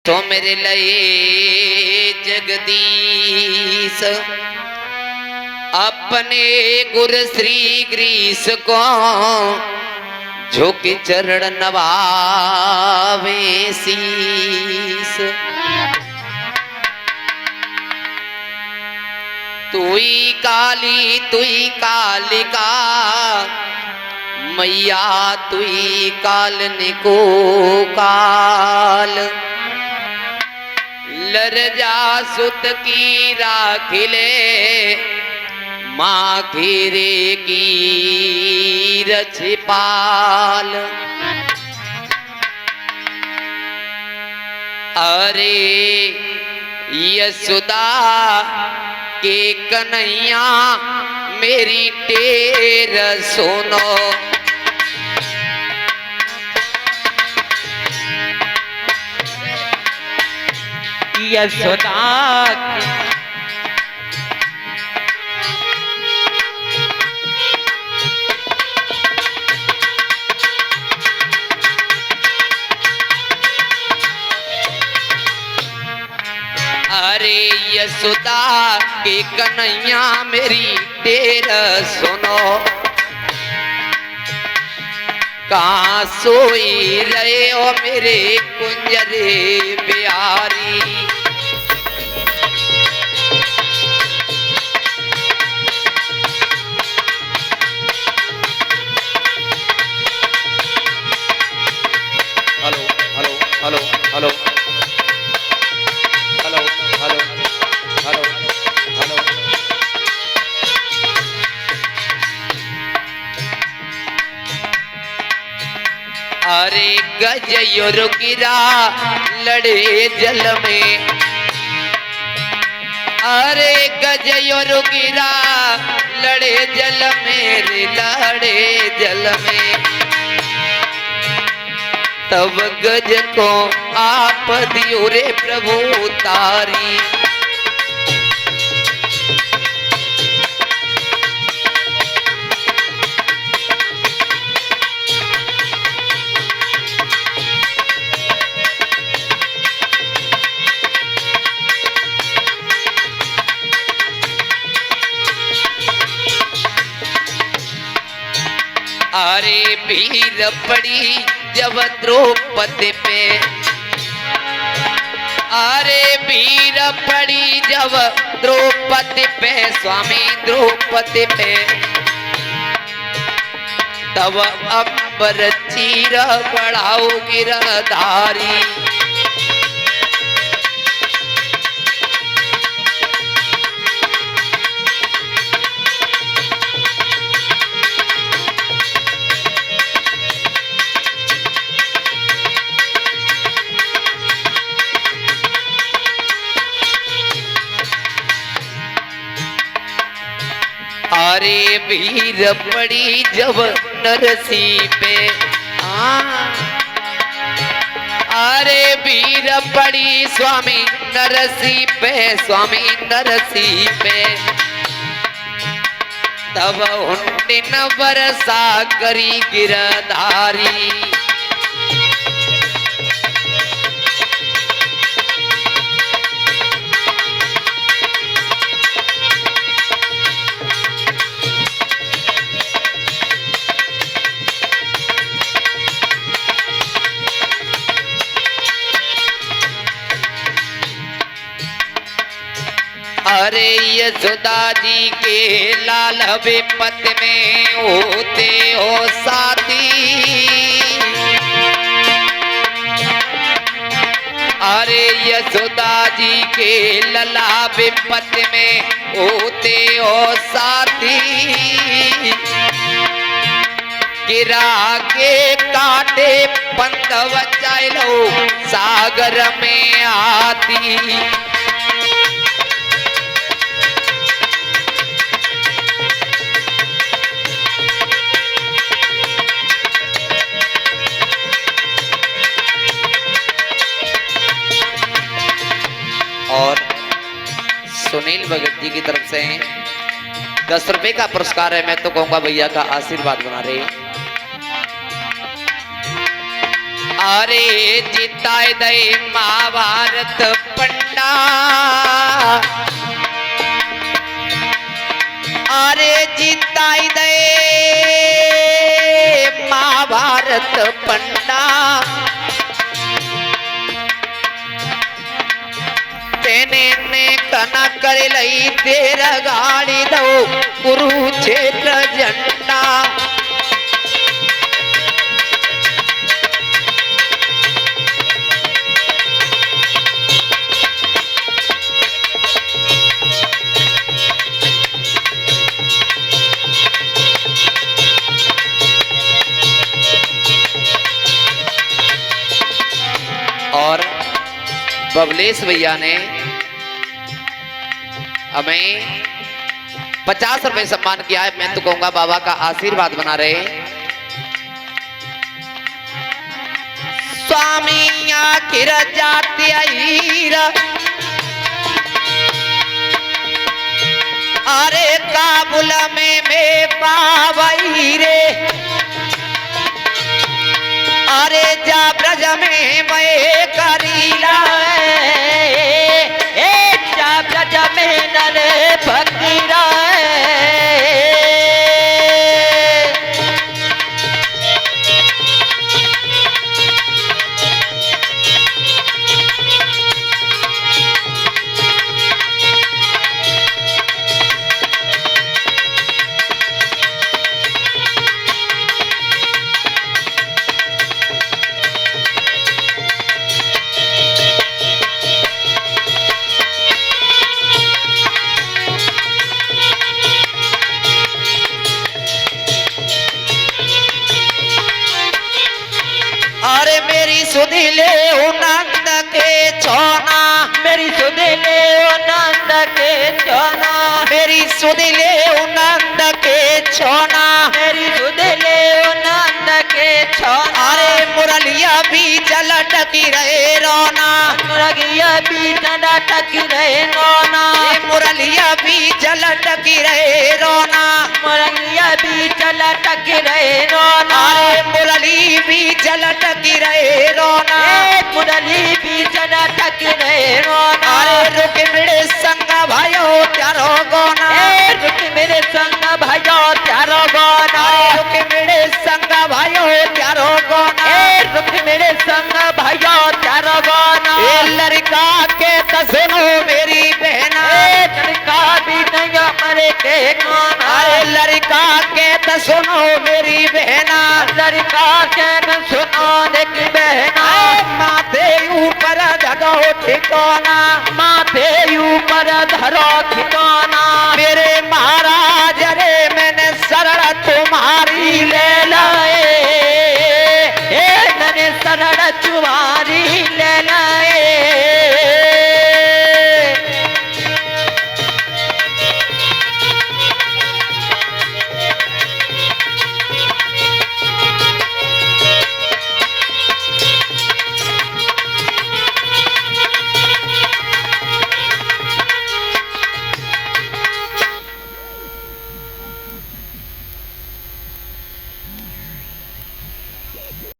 तो मेरे लिए जगदीश अपने गुर श्री ग्रीस को झुक चरण नवावे शीस। तुई कालिका मैया तुई कालनिको काल। लरजा सुत की राखिले माँ खीरे की रछपाल। अरे यशोदा के कन्हैया मेरी टेर सुनो। यशोदा अरे यशोदा के कन्हैया मेरी टेर सुनो। कहाँ सोई रहे हो मेरे कुंजरे Bihari. Hello hello hello hello hello hello hello hello. अरे गजयोर गिरा लड़े जल में। अरे गजयोर गिरा लड़े जल में रे लड़े जल में। तब गज को आप दियो रे प्रभु तारी। अरे भीड़ पड़ी जब द्रौपदी पे। अरे भीड़ पड़ी जब द्रौपदी पे स्वामी द्रौपदी पे। तब अंबर चीर बढ़ाओ गिरधारी। अरे भीड़ पड़ी जब नरसी पे। अरे भीड़ पड़ी स्वामी नरसी पे स्वामी नरसी पे। तब उन्टिन बरसा करी गिरधारी। अरे यशोदा जी के लाल विपत में होते हो साथी। अरे यशोदा जी के लला विपत में होते हो साथी। गिरा के काटे पंतव चलो सागर में आती। और सुनील भगत जी की तरफ से 10 रुपए का पुरस्कार है। मैं तो कहूंगा भैया का आशीर्वाद बना रहे। अरे जिताए दे महाभारत पंडा, अरे जिताई दे महाभारत पंडा, तेने ने कना कर लई तेरा गाड़ी दो कुरुक्षेत्र झंडा। और बबलेश भैया ने हमें 50 रुपए सम्मान किया है। मैं तो कहूंगा बाबा का आशीर्वाद बना रहे। स्वामी आखिर जाती अरे काबुल में मैं पावई रे, अरे जा ब्रज में मैं करीला, जा ब्रज में नरे फकीरा। अरे मेरी सुधी ले नंद के छोना, मेरी सुधी ले नंद के छोना, मेरी सुधी ले नंद के छोना, मेरी सुधी ले नंद के छोना। अरे मुरलिया भी चल टकी रहे रोना, मुरलिया भी चल टकी रहे रोना, मुरलिया भी चल टकी रहे रोना, मुरलिया भी चल टकी रहे रोना। अरे मुरली भी चल टकी रहे रोना, मुरली भी चल टकी रहे रोना। अरे रुक मेरे संग भाइयो त्यारो गोना, रुक मेरे संग भाइयो त्यारो गोना, रुक मेरे संग भाइयो त्यारो गोना, रुक मेरे संग भाइयो त्यारो गोना। लड़का के तसनो मेरी बहना, लड़का भी नहीं मरे के गोना, अरे लड़का के तसनो मेरी बहना, लड़का के न सुनो देखी बहना। माथे ऊपर धरो ठिकाना, माथे ऊपर धरो ठिकाना,